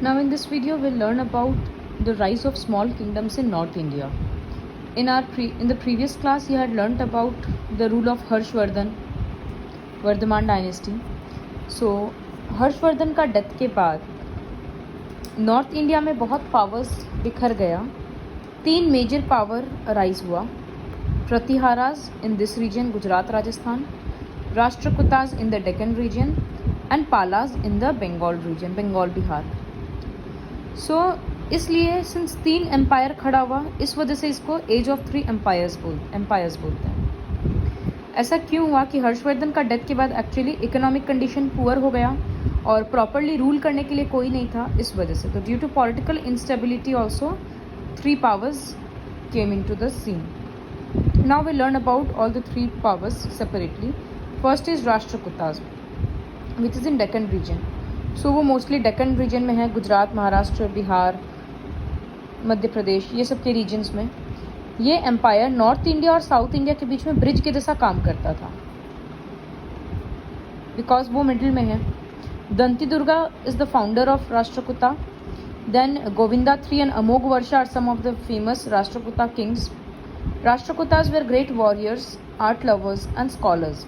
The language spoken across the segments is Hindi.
Now in this video we'll learn about the rise of small kingdoms in North India. In the previous class you had learnt about the rule of Harshvardhan, Vardhaman dynasty. So Harshvardhan का डेथ के बाद नॉर्थ इंडिया में बहुत पावर्स बिखर गया. 3 मेजर पावर राइज हुआ. Pratiharas in this region Gujarat Rajasthan, Rashtrakutas in the Deccan region and Palas in the Bengal region Bengal Bihar. So इसलिए सिंस 3 एम्पायर खड़ा हुआ, इस वजह से इसको एज ऑफ 3 एम्पायर्स बोलते हैं. ऐसा क्यों हुआ कि हर्षवर्धन का डेथ के बाद एक्चुअली इकोनॉमिक कंडीशन पुअर हो गया और प्रॉपरली रूल करने के लिए कोई नहीं था, इस वजह से. तो due to political instability also 3 powers came into the scene. Now we learn about all the 3 powers separately. First is Rashtrakutas which is in Deccan region. So वो मोस्टली डेक्कन रीजन में है, गुजरात, महाराष्ट्र, बिहार, मध्य प्रदेश, ये सब के रीजन्स में. ये एम्पायर नॉर्थ इंडिया और साउथ इंडिया के बीच में ब्रिज के जैसा काम करता था बिकॉज वो मिडिल में है. Dantidurga is the founder of Rashtrakuta. Then Govinda III and Amoghavarsha are some of the famous Rashtrakuta kings. Rashtrakutas were great warriors, art lovers and scholars.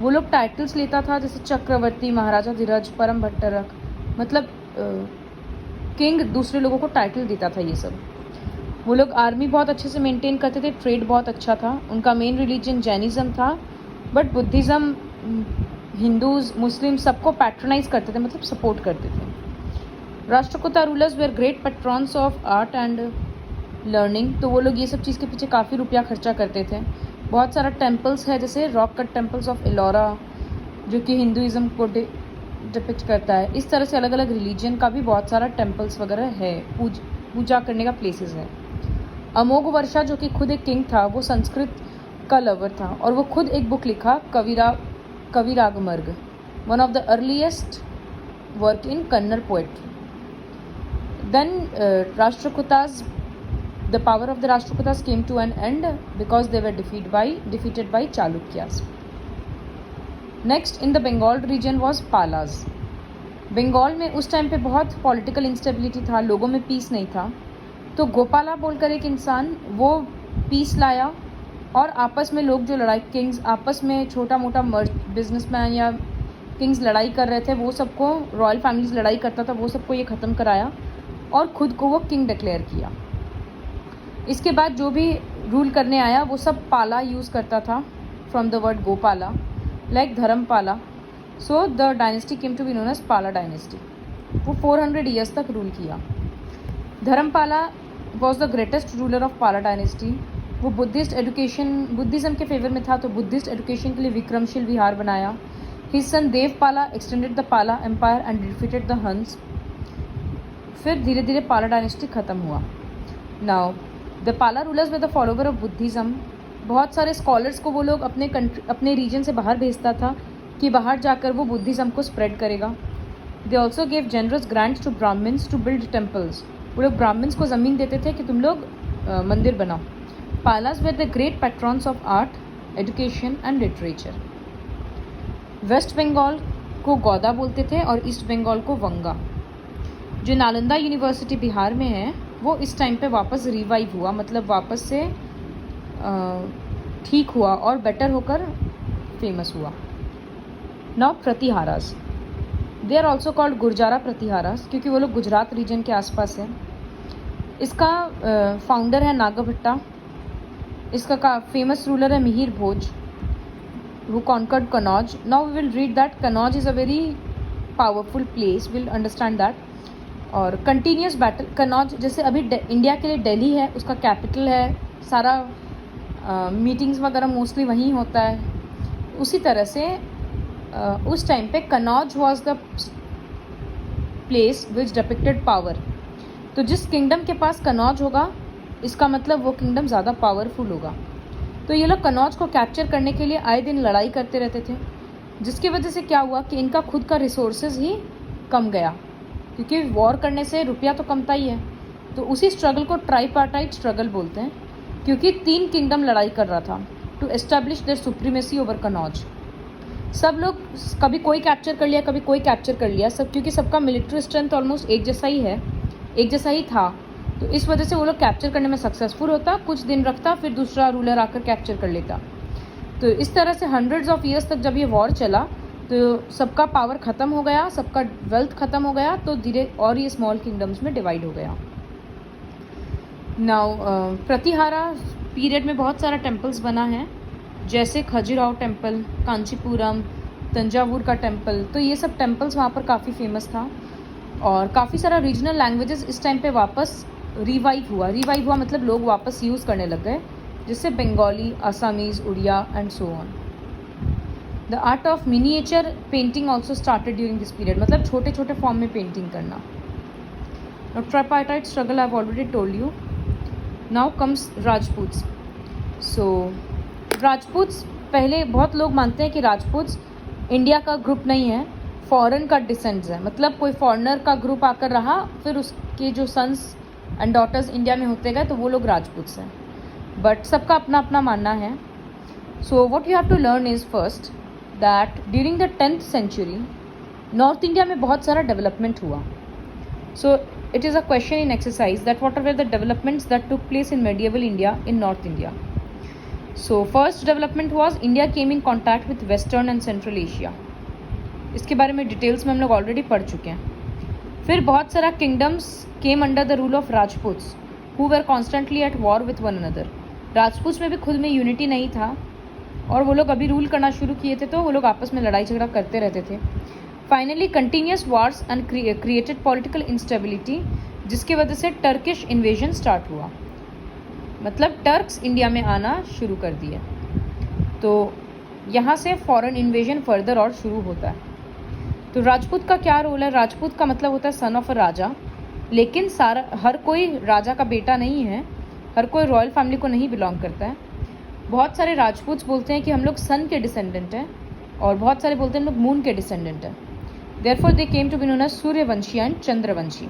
वो लोग टाइटल्स लेता था जैसे चक्रवर्ती, महाराजा धीरज, परम भट्टरक, मतलब किंग दूसरे लोगों को टाइटल देता था. ये सब वो लोग आर्मी बहुत अच्छे से मेंटेन करते थे, ट्रेड बहुत अच्छा था. उनका मेन रिलीजन जैनिज़्म था, बट बुद्धिज़्म, हिंदूज, मुस्लिम सबको पैट्रोनाइज करते थे, मतलब सपोर्ट करते थे. Rashtrakuta rulers were great patrons of art and learning. तो वो लोग ये सब चीज़ के पीछे काफ़ी रुपया खर्चा करते थे. बहुत सारा टेम्पल्स है, जैसे rock cut temples of Ellora जो कि हिंदुज़म को डिपिक्ट करता है. इस तरह से अलग अलग रिलीजन का भी बहुत सारा टेम्पल्स वगैरह है, पूजा करने का प्लेसेस है. अमोघ वर्षा जो कि खुद एक किंग था, वो संस्कृत का लवर था और वो खुद एक बुक लिखा, Kavirajamarga, one of the earliest work in Kannada poetry. Then Rashtrakutas, the power of the Rashtrakutas came to an end because they were defeated by Chalukyas. Next in the Bengal region was Palas. Bengal में उस टाइम पे बहुत पॉलिटिकल इंस्टेबिलिटी था, लोगों में पीस नहीं था. तो गोपाला बोलकर एक इंसान वो पीस लाया और आपस में लोग जो लड़ाई, किंग्स आपस में छोटा मोटा बिजनेसमैन या किंग्स लड़ाई कर रहे थे, वो सबको, रॉयल फैमिलीज लड़ाई करता था, वो सबको ये ख़त्म कराया और ख़ुद को वो किंग डिक्लेयर किया. इसके बाद जो भी रूल करने आया वो सब पाला यूज़ करता था, from the word Gopala, like Dharmapala. So the dynasty came to be known as Pala dynasty. वो 400 ईयर्स तक रूल किया. Dharmapala was the greatest ruler of Pala dynasty. वो बुद्धिज़्म के फेवर में था, तो बुद्धिस्ट एजुकेशन के लिए विक्रमशील विहार बनाया. His son Devapala extended the पाला एम्पायर एंड डिफीटेड द हंस. फिर धीरे धीरे पाला डायनेस्टी ख़त्म हुआ. नाउ द पाला rulers were the follower of Buddhism. बहुत सारे स्कॉलर्स को वो लोग अपने रीजन से बाहर भेजता था कि बाहर जाकर वो बुद्धिज़्म को स्प्रेड करेगा. They also gave generous grants to Brahmins to build temples. वो लोग ब्राह्मण्स को ज़मीन देते थे कि तुम लोग मंदिर बनाओ. Palas were the great patrons of art, education and literature. West Bengal को गौदा बोलते थे और ईस्ट बंगाल को वंगा. जो नालंदा यूनिवर्सिटी बिहार में है, वो इस टाइम पे वापस रिवाइव हुआ, मतलब वापस से ठीक हुआ और बेटर होकर फेमस हुआ. Now Pratiharas, they are also called Gurjara Pratiharas, क्योंकि वो लोग गुजरात रीजन के आसपास है. इसका फाउंडर है नागभट्टा. इसका फेमस रूलर है मिहिर भोज, who conquered Kannauj. Now we will read that Kannauj is a very powerful place, we'll understand that. और कंटिन्यूस बैटल, कनौज जैसे अभी इंडिया के लिए दिल्ली है, उसका कैपिटल है, सारा मीटिंग्स वगैरह मोस्टली वहीं होता है. उसी तरह से उस टाइम पे Kannauj was the place which depicted power. तो जिस किंगडम के पास कनौज होगा, इसका मतलब वो किंगडम ज़्यादा पावरफुल होगा. तो ये लोग कनौज को कैप्चर करने के लिए आए दिन लड़ाई करते रहते थे, जिसकी वजह से क्या हुआ कि इनका खुद का रिसोर्सेज ही कम गया, क्योंकि वॉर करने से रुपया तो कमता ही है. तो उसी स्ट्रगल को ट्राईपार्टाइट स्ट्रगल बोलते हैं, क्योंकि 3 किंगडम लड़ाई कर रहा था to establish their supremacy over Kannauj. सब लोग कभी कोई कैप्चर कर लिया, कभी कोई कैप्चर कर लिया, सब क्योंकि सबका मिलिट्री स्ट्रेंथ ऑलमोस्ट एक जैसा ही है, एक जैसा ही था, तो इस वजह से वो लोग कैप्चर करने में सक्सेसफुल होता, कुछ दिन रखता, फिर दूसरा रूलर आकर कैप्चर कर लेता। तो इस तरह से हंड्रेड्स ऑफ ईयर्स तक जब ये वॉर चला तो सबका पावर ख़त्म हो गया, सबका वेल्थ ख़त्म हो गया, तो धीरे और ये स्मॉल किंगडम्स में डिवाइड हो गया। नाउ प्रतिहारा पीरियड में बहुत सारा टेम्पल्स बना है, जैसे खजुराहो टेम्पल, कांचीपुरम, तंजावुर का टेम्पल, तो ये सब टेम्पल्स वहाँ पर काफ़ी फेमस था। और काफ़ी सारा रीजनल लैंग्वेजेस इस टाइम पे वापस रिवाइव हुआ मतलब लोग वापस यूज़ करने लग गए, जिससे Bengali, Assamese, Oriya and so on. The art of miniature painting also started during this period, मतलब छोटे छोटे फॉर्म में पेंटिंग करना। Now tripartite struggle I have already told you. Now comes Rajputs. So Rajputs, पहले बहुत लोग मानते हैं कि राजपूत्स इंडिया का ग्रुप नहीं है, फॉरेन का डिसेंड्स है, मतलब कोई फॉरेनर का ग्रुप आकर रहा, फिर उसके जो सन्स एंड डॉटर्स इंडिया में होते गए तो वो लोग राजपूत्स हैं। बट सबका अपना अपना मानना है। So what you have to learn is first that during the 10th century North India में बहुत सारा डेवलपमेंट हुआ। So it is a question in exercise that what are the developments that took place in medieval India in north India. So first development was India came in contact with western and central Asia. इसके बारे में डिटेल्स में हम लोग ऑलरेडी पढ़ चुके हैं। फिर बहुत सारा kingdoms came under the rule of Rajputs who were constantly at war with one another. Rajputs में भी खुद में यूनिटी नहीं था और वो लोग अभी रूल करना शुरू किए थे, तो वो लोग आपस में लड़ाई झगड़ा करते रहते थे। Finally continuous Wars and created political instability, जिसकी वजह से टर्किश इन्वेजन स्टार्ट हुआ, मतलब टर्क्स इंडिया में आना शुरू कर दिए। तो यहाँ से फॉरेन इन्वेजन फर्दर और शुरू होता है। तो राजपूत का क्या रोल है? राजपूत का मतलब होता है सन ऑफ अ राजा, लेकिन हर कोई राजा का बेटा नहीं है, हर कोई रॉयल फैमिली को नहीं बिलोंग करता है। बहुत सारे राजपूत बोलते हैं कि हम लोग सन के डिसेंडेंट हैं, और बहुत सारे बोलते हैं हम लोग मून के डिसेंडेंट हैं। Therefore they came to be known as Suryavanshi and Chandravanshi.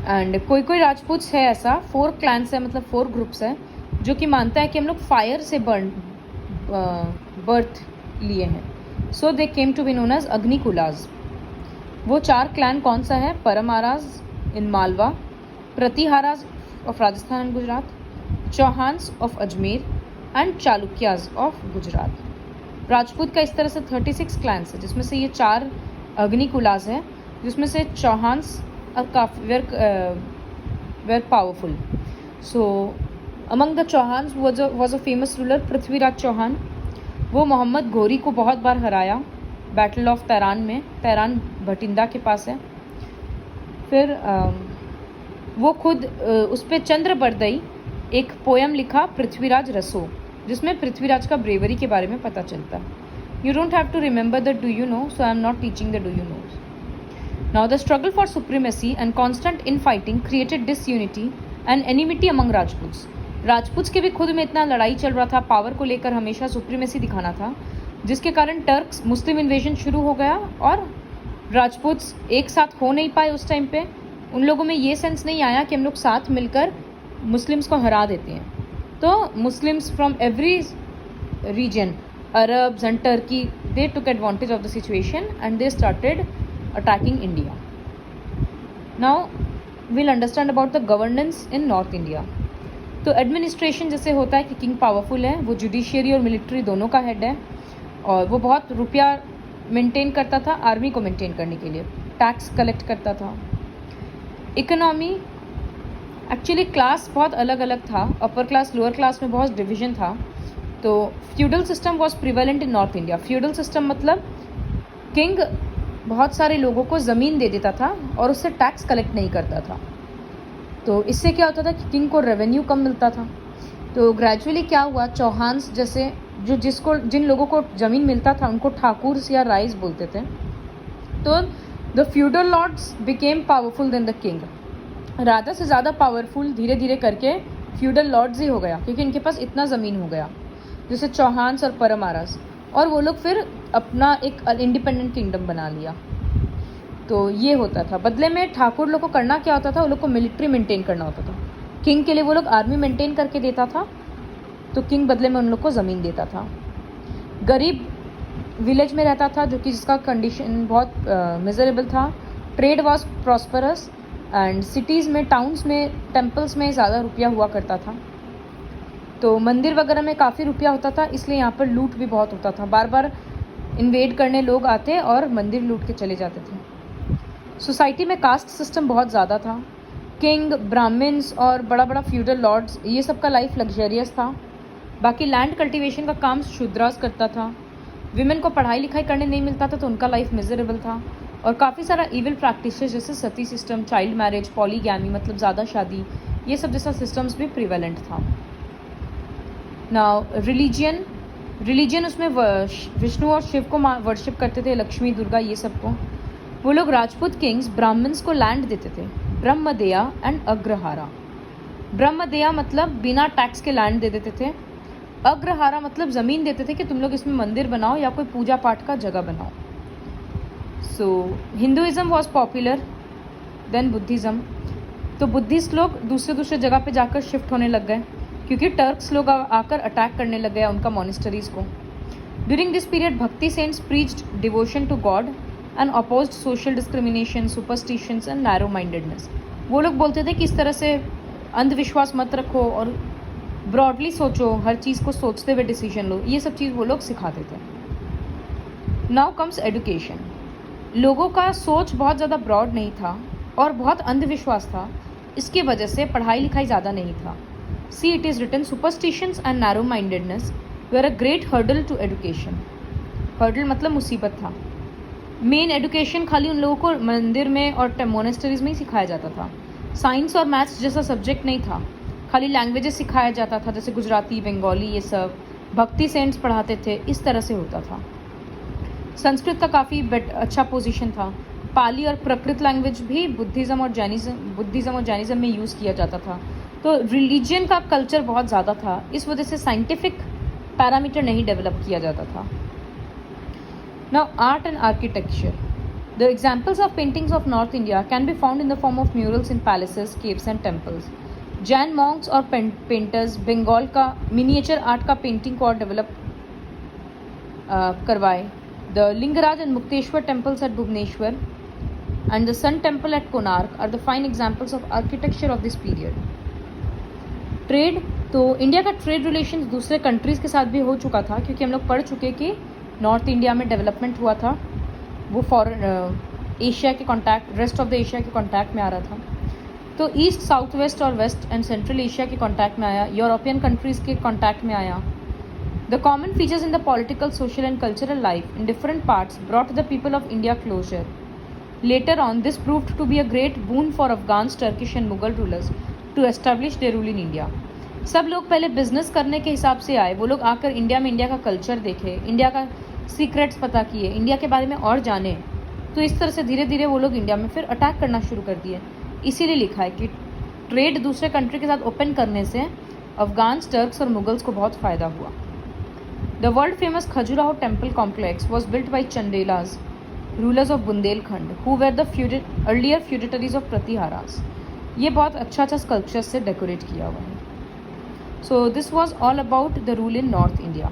And कोई कोई राजपूत है ऐसा, 4 क्लैंस है, मतलब 4 ग्रुप्स है, जो कि मानता है कि हम लोग फायर से बर्थ लिए हैं। So they came to be known as Agnikulas. वो 4 क्लैन कौन सा है? Paramaras in Malwa, Pratiharas of Rajasthan and Gujarat, Chauhans of Ajmer and Chalukyas of Gujarat. Rajput का इस तरह से 36 क्लैंस है, जिसमें से ये 4 अग्निकुलाज है, जिसमें से चौहान्स काफ़ी were powerful. So among the Chauhans was a famous ruler Prithviraj Chauhan. वो मोहम्मद घोरी को बहुत बार हराया बैटल ऑफ तैरान में, तैरान भटिंडा के पास है। फिर वो खुद उस पर चंद्र बरदई एक पोयम लिखा, पृथ्वीराज रसो, जिसमें पृथ्वीराज का ब्रेवरी के बारे में पता चलता है। You don't have to remember the do you know, so I am not teaching the do you knows. Now the struggle for supremacy and constant infighting created disunity and enmity among Rajputs. राजपूत्स के भी खुद में इतना लड़ाई चल रहा था, पावर को लेकर हमेशा सुप्रीमेसी दिखाना था, जिसके कारण टर्क्स मुस्लिम इन्वेजन शुरू हो गया और राजपूत्स एक साथ हो नहीं पाए। उस टाइम पे उन लोगों में ये सेंस नहीं आया कि हम लोग साथ मिलकर मुस्लिम्स को हरा देते हैं। तो Muslims from every region, Arabs and Turkey, they took advantage of the situation and they started attacking India. Now we'll understand about the governance in North India. तो एडमिनिस्ट्रेशन जैसे होता है कि किंग पावरफुल है, वो जुडिशियरी और मिलिट्री दोनों का हेड है, और वो बहुत रुपया मेंटेन करता था आर्मी को मेंटेन करने के लिए, टैक्स कलेक्ट करता था। इकोनॉमी, एक्चुअली क्लास बहुत अलग अलग था, अपर क्लास लोअर क्लास में बहुत डिवीजन था। तो feudal system was prevalent in north India. Feudal system मतलब किंग बहुत सारे लोगों को ज़मीन दे देता था और उससे टैक्स कलेक्ट नहीं करता था। तो इससे क्या होता था कि किंग को रेवेन्यू कम मिलता था। तो ग्रेजुअली क्या हुआ, चौहान्स जैसे जिन लोगों को ज़मीन मिलता था उनको ठाकुर्स या राइज बोलते थे। तो the feudal lords became powerful than the king. राजा से ज़्यादा पावरफुल धीरे धीरे करके फ्यूडल लॉर्ड्स ही हो गया, क्योंकि इनके पास इतना ज़मीन हो गया, जैसे चौहान्स और परमारास, और वो लोग फिर अपना एक इंडिपेंडेंट किंगडम बना लिया। तो ये होता था। बदले में ठाकुर लोग को करना क्या होता था, वो लोग को मिलिट्री मेंटेन करना होता था। किंग के लिए वो लोग आर्मी मेंटेन करके देता था, तो किंग बदले में उन लोग को ज़मीन देता था। गरीब विलेज में रहता था जो कि जिसका कंडीशन बहुत मिजरेबल था. Trade was prosperous and cities में, टाउन्स में, टेम्पल्स में ज़्यादा रुपया हुआ करता था. तो मंदिर वगैरह में काफ़ी रुपया होता था, इसलिए यहाँ पर लूट भी बहुत होता था. बार बार इन्वेड करने लोग आते और मंदिर लूट के चले जाते थे. सोसाइटी में कास्ट सिस्टम बहुत ज़्यादा था. किंग, ब्राह्मण्स और बड़ा बड़ा फ्यूडल लॉर्ड्स, ये सब का लाइफ लग्जरियस था. बाकी लैंड कल्टीवेशन का काम शूद्रास करता था. विमेन को पढ़ाई लिखाई करने नहीं मिलता था तो उनका लाइफ मिजरेबल था. और काफ़ी सारा इविल प्रैक्टिसेस जैसे सती सिस्टम, चाइल्ड मैरिज, पॉलीगैमी मतलब ज़्यादा शादी, ये सब जैसा सिस्टम्स भी प्रिवेलेंट था. नाउ रिलीजियन उसमें विष्णु और शिव को वर्शिप करते थे, लक्ष्मी, दुर्गा, ये सब को. वो लोग राजपूत किंग्स ब्राह्मण्स को लैंड देते थे, ब्रह्मदेया एंड अग्रहारा. ब्रह्मदेया मतलब बिना टैक्स के लैंड दे देते थे. अग्रहारा मतलब ज़मीन देते थे कि तुम लोग इसमें मंदिर बनाओ या कोई पूजा पाठ का जगह बनाओ. So Hinduism was popular, than Buddhism. तो बुद्धिस्ट लोग दूसरे जगह पे जाकर शिफ्ट होने लग गए क्योंकि टर्क्स लोग आकर अटैक करने लग गए उनका मोनेस्टरीज़ को. During this period bhakti saints preached devotion to God and opposed social discrimination, superstitions and narrow mindedness. वो लोग बोलते थे कि इस तरह से अंधविश्वास मत रखो और ब्रॉडली सोचो, हर चीज़ को सोचते हुए डिसीजन लो, ये सब चीज़ वो लोग सिखाते थे. Now comes education. लोगों का सोच बहुत ज़्यादा ब्रॉड नहीं था और बहुत अंधविश्वास था, इसकी वजह से पढ़ाई लिखाई ज़्यादा नहीं था. See it is written superstitions and narrow mindedness were a great hurdle to education. Hurdle मतलब मुसीबत था. मेन एजुकेशन खाली उन लोगों को मंदिर में और मोनेस्टरीज में ही सिखाया जाता था. साइंस और मैथ्स जैसा सब्जेक्ट नहीं था, खाली लैंग्वेजेस सिखाया जाता था जैसे गुजराती, बंगाली, ये सब. भक्ति सेंट्स पढ़ाते थे, इस तरह से होता था. संस्कृत का काफ़ी अच्छा पोजीशन था. पाली और प्रकृत लैंग्वेज भी बुद्धिज़्म और जैनिज़्म में यूज़ किया जाता था. तो रिलीजन का कल्चर बहुत ज़्यादा था, इस वजह से साइंटिफिक पैरामीटर नहीं डेवलप किया जाता था. Now art and architecture. The examples of paintings of North India can be found in the form of murals in palaces, caves and temples. Jain monks और पेंटर्स बंगाल का मिनिएचर आर्ट का पेंटिंग को और डेवलप करवाए. The Lingaraj and Mukteshwar temples at Bhubaneswar and the sun temple at Konark are the fine examples of architecture of this period. Trade, तो इंडिया का ट्रेड रिलेशन दूसरे कंट्रीज़ के साथ भी हो चुका था क्योंकि हम लोग पढ़ चुके कि नॉर्थ इंडिया में डेवलपमेंट हुआ था, वो फॉरेन एशिया के contact, rest of the Asia के कॉन्टैक्ट में आ रहा था. तो ईस्ट, साउथ वेस्ट और वेस्ट एंड सेंट्रल एशिया के कॉन्टैक्ट में आया, यूरोपियन कंट्रीज़ के कॉन्टैक्ट में आया. The common features in the political, social and cultural life in different parts brought the people of India closer. Later on this proved to be a great boon for Afghans, Turkish and Mughal rulers to establish their rule in India. सब लोग पहले बिजनेस करने के हिसाब से आए, वो लोग आकर इंडिया में इंडिया का कल्चर देखे, इंडिया का सीक्रेट्स पता किए, इंडिया के बारे में और जाने. तो इस तरह से धीरे धीरे वो लोग इंडिया में फिर अटैक करना शुरू कर दिए. इसीलिए लिखा है कि ट्रेड दूसरे कंट्री के साथ ओपन करने से अफगान्स, टर्क्स और मुगल्स को बहुत फ़ायदा हुआ. The world famous Khajuraho temple complex was built by Chandelas, rulers of Bundelkhand, who were the earlier feudatories of Pratiharas. ये बहुत अच्छा स्कल्पचर से डेकोरेट किया हुआ है. So this was all about the rule in north India.